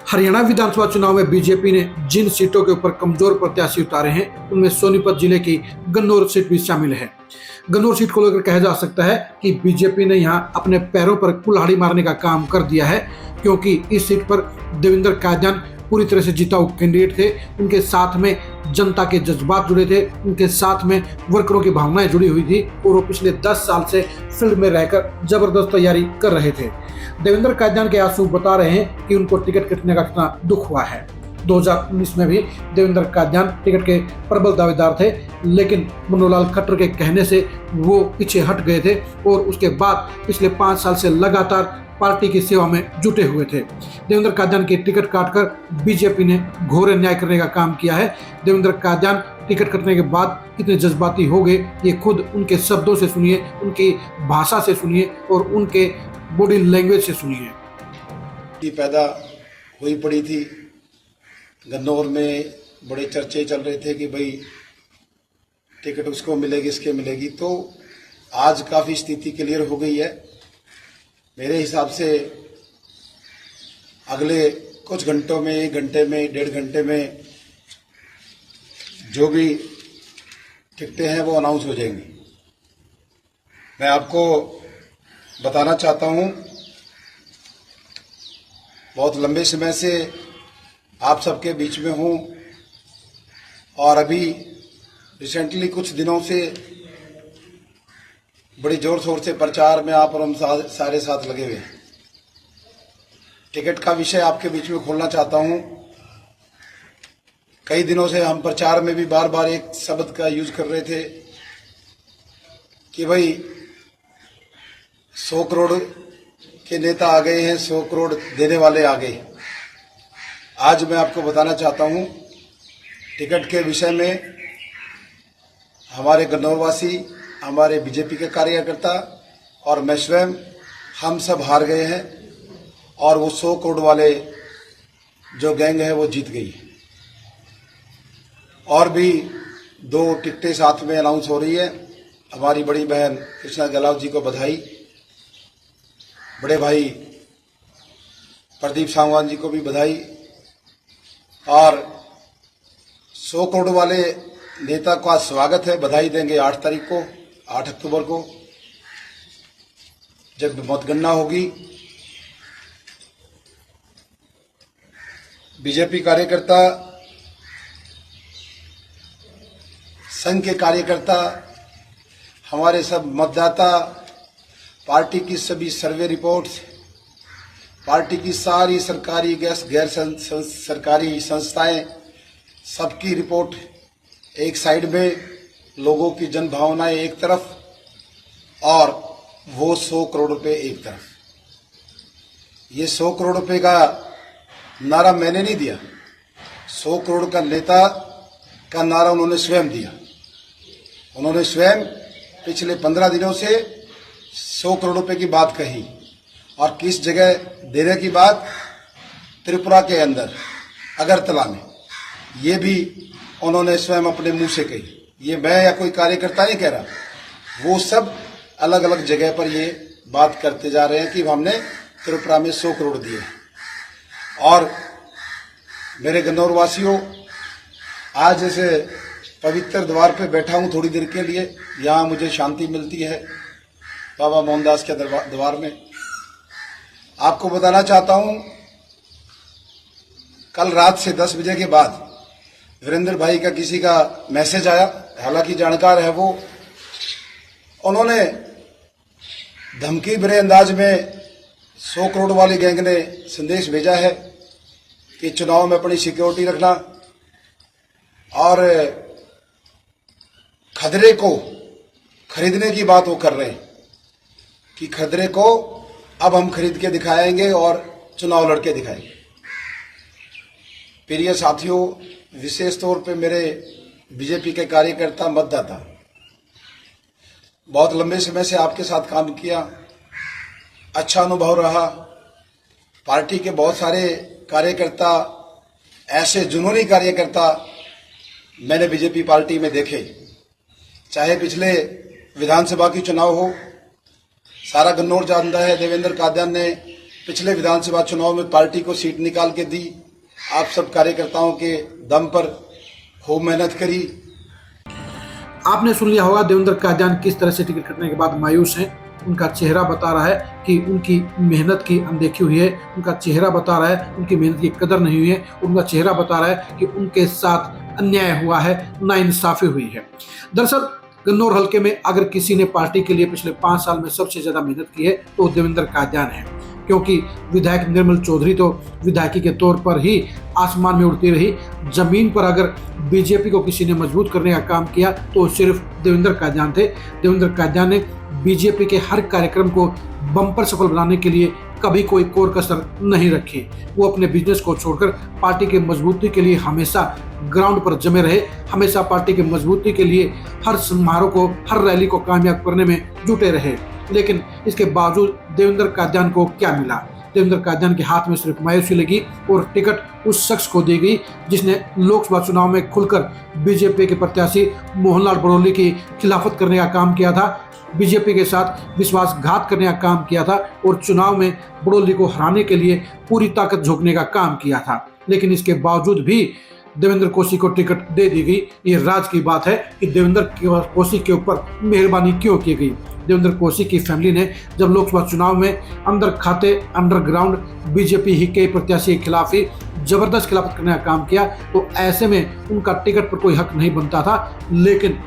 हरियाणा विधानसभा चुनाव में बीजेपी ने जिन सीटों के ऊपर कमजोर प्रत्याशी उतारे हैं उनमें सोनीपत जिले की गन्नौर सीट भी शामिल है। गन्नौर सीट को लेकर कहा जा सकता है कि बीजेपी ने यहां अपने पैरों पर कुल्हाड़ी मारने का काम कर दिया है, क्योंकि इस सीट पर देवेंद्र कादियान पूरी तरह से जीता हुआ कैंडिडेट थे। उनके साथ में जनता के जज्बात जुड़े थे, उनके साथ में वर्करों की भावनाएं जुड़ी हुई थी और वो पिछले 10 साल से फील्ड में रहकर जबरदस्त तैयारी कर रहे थे। देवेंद्र कादियान के आंसू बता रहे हैं कि उनको टिकट कटने का कितना दुख हुआ है। 2019 में भी देवेंद्र कादियान टिकट के प्रबल दावेदार थे, लेकिन मनोहर लाल खट्टर के कहने से वो पीछे हट गए थे और उसके बाद पिछले 5 साल से लगातार पार्टी की सेवा में जुटे हुए थे। देवेंद्र कादियान की टिकट काटकर बीजेपी ने घोर अन्याय करने का काम किया है। देवेंद्र कादियान टिकट कटने के बाद कितने जज्बाती हो गए, ये खुद उनके शब्दों से सुनिए, उनकी भाषा से सुनिए और उनके बॉडी लैंग्वेज से सुनिए। की पैदा हुई पड़ी थी गन्नौर में, बड़े चर्चे चल रहे थे कि भाई टिकट उसको मिलेगी, इसके मिलेगी। तो आज काफी स्थिति क्लियर हो गई है। मेरे हिसाब से अगले कुछ घंटों में, 1 घंटे में, 1.5 घंटे में जो भी टिकटें हैं वो अनाउंस हो जाएंगी। मैं आपको बताना चाहता हूं, बहुत लंबे समय से आप सबके बीच में हूं और अभी रिसेंटली कुछ दिनों से बड़ी जोर शोर से प्रचार में आप और हम सारे साथ लगे हुए हैं। टिकट का विषय आपके बीच में खोलना चाहता हूं। कई दिनों से हम प्रचार में भी बार बार एक शब्द का यूज कर रहे थे कि भाई 100 करोड़ के नेता आ गए हैं, 100 करोड़ देने वाले आ गए। आज मैं आपको बताना चाहता हूं टिकट के विषय में हमारे गन्नौरवासी, हमारे बीजेपी के कार्यकर्ता और मैं स्वयं, हम सब हार गए हैं और वो 100 करोड़ वाले जो गैंग है वो जीत गई। और भी 2 टिकटें साथ में अनाउंस हो रही है। हमारी बड़ी बहन कृष्णा गहलोत जी को बधाई, बड़े भाई प्रदीप सांगवान जी को भी बधाई। और 100 करोड़ वाले नेता का स्वागत है, बधाई देंगे 8 तारीख को, 8 अक्टूबर को जब मतगणना होगी। बीजेपी कार्यकर्ता, संघ के कार्यकर्ता, हमारे सब मतदाता, पार्टी की सभी सर्वे रिपोर्ट्स, पार्टी की सारी सरकारी गैर सरकारी संस्थाएं, सबकी रिपोर्ट एक साइड में, लोगों की जन भावनाएं एक तरफ और वो 100 करोड़ रुपए एक तरफ। ये 100 करोड़ रुपए का नारा मैंने नहीं दिया, 100 करोड़ का नेता का नारा उन्होंने स्वयं दिया। उन्होंने स्वयं पिछले 15 दिनों से 100 करोड़ रुपए की बात कही और किस जगह देने की बात, त्रिपुरा के अंदर अगरतला में, ये भी उन्होंने स्वयं अपने मुंह से कही। ये मैं या कोई कार्यकर्ता नहीं कह रहा, वो सब अलग अलग जगह पर ये बात करते जा रहे हैं कि हमने त्रिपुरा में 100 करोड़ दिए। और मेरे गन्नौर वासियों, आज जैसे पवित्र द्वार पे बैठा हूं थोड़ी देर के लिए, यहाँ मुझे शांति मिलती है बाबा मोहनदास के द्वार में। आपको बताना चाहता हूं, कल रात से 10 बजे के बाद वीरेंद्र भाई का किसी का मैसेज आया, हालांकि जानकार है वो, उन्होंने धमकी भरे अंदाज में 100 करोड़ वाली गैंग ने संदेश भेजा है कि चुनाव में अपनी सिक्योरिटी रखना और खदरे को खरीदने की बात वो कर रहे हैं कि खदरे को अब हम खरीद के दिखाएंगे और चुनाव लड़के दिखाएंगे। प्रिय साथियों, विशेष तौर पे मेरे बीजेपी के कार्यकर्ता, मतदाता, बहुत लंबे समय से आपके साथ काम किया, अच्छा अनुभव रहा। पार्टी के बहुत सारे कार्यकर्ता, ऐसे जुनूनी कार्यकर्ता मैंने बीजेपी पार्टी में देखे, चाहे पिछले विधानसभा की चुनाव हो, सारा गन्नौर जानता है देवेंद्र कादियान ने पिछले विधानसभा चुनाव में पार्टी को सीट निकाल के दी। आप सब कार्यकर्ताओं के दम पर खूब मेहनत करी। आपने सुन लिया होगा देवेंद्र कादियान किस तरह से टिकट कटने के बाद मायूस हैं। उनका चेहरा बता रहा है कि उनकी मेहनत की अनदेखी हुई है। उनका चेहरा बता रहा है उनकी मेहनत की कदर नहीं हुई है। उनका चेहरा बता रहा है कि उनके साथ अन्याय हुआ है, नाइंसाफी हुई है। दरअसल गन्नौर हल्के में अगर किसी ने पार्टी के लिए पिछले 5 साल में सबसे ज्यादा मेहनत की है तो देवेंद्र कादियान है, क्योंकि विधायक निर्मल चौधरी तो विधायकी के तौर पर ही आसमान में उड़ती रही। जमीन पर अगर बीजेपी को किसी ने मजबूत करने का काम किया तो सिर्फ देवेंद्र कादियान थे। देवेंद्र कादियान ने बीजेपी के हर कार्यक्रम को बम्पर सफल बनाने के लिए कभी कोई कोर कसर नहीं रखी। वो अपने बिजनेस को छोड़कर पार्टी के मजबूती के लिए हमेशा ग्राउंड पर जमे रहे, हमेशा पार्टी के मजबूती के लिए हर समारोह को, हर रैली को कामयाब करने में जुटे रहे। लेकिन इसके बावजूद देवेंद्र कादियान को क्या मिला? देवेंद्र कादियान के हाथ में सिर्फ मायूसी लगी और टिकट उस शख्स को दी गई जिसने लोकसभा चुनाव में खुलकर बीजेपी के प्रत्याशी मोहनलाल बड़ौली की खिलाफत करने का काम किया था, बीजेपी के साथ विश्वासघात करने का काम किया था और चुनाव में बड़ौली को हराने के लिए पूरी ताकत झोंकने का काम किया था। लेकिन इसके बावजूद भी देवेंद्र कोसी को टिकट दे दी गई। ये राज की बात है कि देवेंद्र कोसी के ऊपर मेहरबानी क्यों की गई। देवेंद्र कोसी की फैमिली ने जब लोकसभा चुनाव में अंदर खाते अंडरग्राउंड बीजेपी ही के प्रत्याशी के खिलाफ ही जबरदस्त खिलाफत करने का काम किया, तो ऐसे में उनका टिकट पर कोई हक नहीं बनता था। लेकिन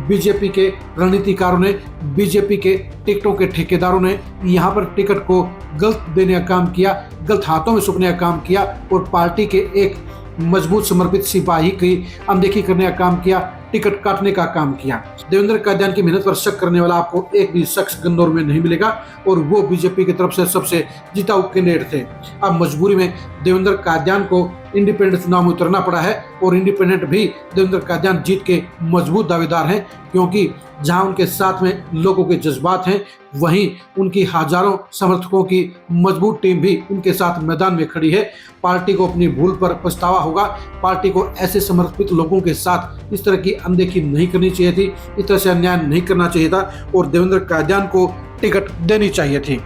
बीजेपी के रणनीतिकारों ने, बीजेपी के टिकटों के ठेकेदारों ने यहाँ पर टिकट को गलत देने का काम किया, गलत हाथों में सौंपने का काम किया और पार्टी के एक मजबूत समर्पित सिपाही की अनदेखी करने का काम किया, टिकट काटने का काम किया। देवेंद्र कादियान की मेहनत पर शक करने वाला आपको एक भी शख्स गन्नौर में नहीं मिलेगा और वो बीजेपी की तरफ से सबसे जिताऊ कैंडिडेट थे। अब मजबूरी में देवेंद्र कादियान को इंडिपेंडेंट चुनाव में उतरना पड़ा है और इंडिपेंडेंट भी देवेंद्र कादियान जीत के मजबूत दावेदार हैं, क्योंकि जहां उनके साथ में लोगों के जज्बात हैं वहीं उनकी हजारों समर्थकों की मजबूत टीम भी उनके साथ मैदान में खड़ी है। पार्टी को अपनी भूल पर पछतावा होगा। पार्टी को ऐसे समर्पित लोगों के साथ इस तरह की अनदेखी नहीं करनी चाहिए थी, इस तरह से अन्याय नहीं करना चाहिए था और देवेंद्र कादियान को टिकट देनी चाहिए थी।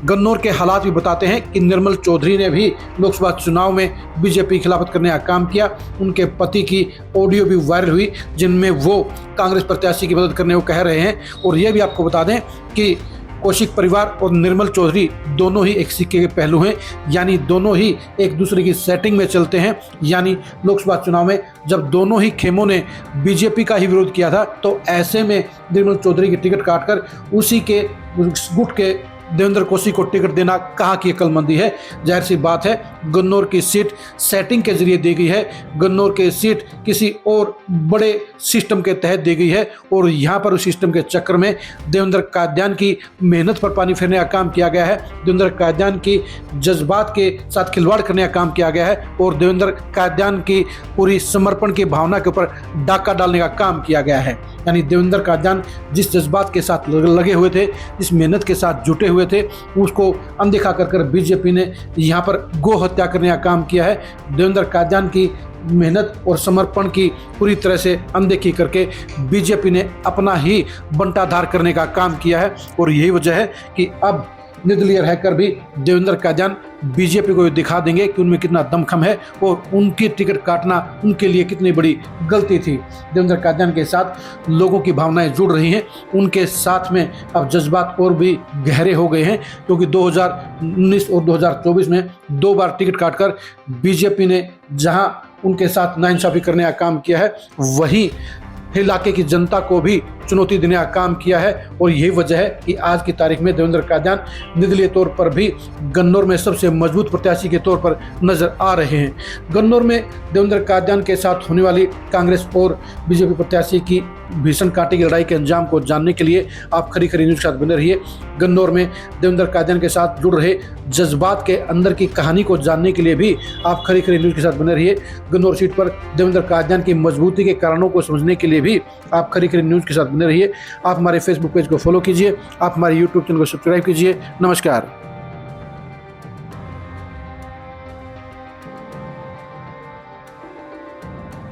गन्नौर के हालात भी बताते हैं कि निर्मल चौधरी ने भी लोकसभा चुनाव में बीजेपी खिलाफत करने का काम किया। उनके पति की ऑडियो भी वायरल हुई जिनमें वो कांग्रेस प्रत्याशी की मदद करने को कह रहे हैं। और यह भी आपको बता दें कि कौशिक परिवार और निर्मल चौधरी दोनों ही एक सिक्के के पहलू हैं, यानी दोनों ही एक दूसरे की सेटिंग में चलते हैं। यानी लोकसभा चुनाव में जब दोनों ही खेमों ने बीजेपी का ही विरोध किया था तो ऐसे में निर्मल चौधरी की टिकट काटकर उसी के गुट के देवेंद्र कोसी को टिकट देना कहाँ की अक्लमंदी है। जाहिर सी बात है गन्नौर की सीट सेटिंग के जरिए दी गई है, गन्नौर की सीट किसी और बड़े सिस्टम के तहत दी गई है और यहाँ पर उस सिस्टम के चक्कर में देवेंद्र कादियान की मेहनत पर पानी फेरने का काम किया गया है, देवेंद्र कादियान की जज्बात के साथ खिलवाड़ करने का काम किया गया है और देवेंद्र कादियान की पूरी समर्पण की भावना के ऊपर डाका डालने का काम किया गया है। यानी देवेंद्र कादियान जिस जज्बात के साथ लगे हुए थे, जिस मेहनत के साथ जुटे हुए थे, उसको अनदेखा कर बीजेपी ने यहाँ पर गो हत्या करने का काम किया है। देवेंद्र कादियान की मेहनत और समर्पण की पूरी तरह से अनदेखी करके बीजेपी ने अपना ही बंटाधार करने का काम किया है और यही वजह है कि अब निर्दलीय रहकर भी देवेंद्र कादियान बीजेपी को दिखा देंगे कि उनमें कितना दमखम है और उनकी टिकट काटना उनके लिए कितनी बड़ी गलती थी। देवेंद्र कादियान के साथ लोगों की भावनाएं जुड़ रही हैं, उनके साथ में अब जज्बात और भी गहरे हो गए हैं, क्योंकि 2019 और 2024 में 2 बार टिकट काटकर बीजेपी ने जहां उनके साथ नाइंसाफी करने का काम किया है, वहीं इलाके की जनता को भी चुनौती देने का काम किया है और यही वजह है कि आज की तारीख में देवेंद्र कादियान निर्दलीय तौर पर भी गन्नौर में सबसे मजबूत प्रत्याशी के तौर पर नजर आ रहे हैं। गन्नौर में देवेंद्र कादियान के साथ होने वाली कांग्रेस और बीजेपी प्रत्याशी की भीषण कांटे की लड़ाई के अंजाम को जानने के लिए आप खरी खरी न्यूज़ के साथ बने रहिए। गन्नौर में देवेंद्र कादियान के साथ जुड़ रहे जज्बात के अंदर की कहानी को जानने के लिए भी आप खरी खरी न्यूज़ के साथ बने रहिए। गन्नौर सीट पर देवेंद्र कादियान की मजबूती के कारणों को समझने के लिए भी आप खरी खरी न्यूज़ के साथ बने रहिए। आप हमारे फेसबुक पेज को फॉलो कीजिए, आप हमारे यूट्यूब चैनल को सब्सक्राइब कीजिए। नमस्कार।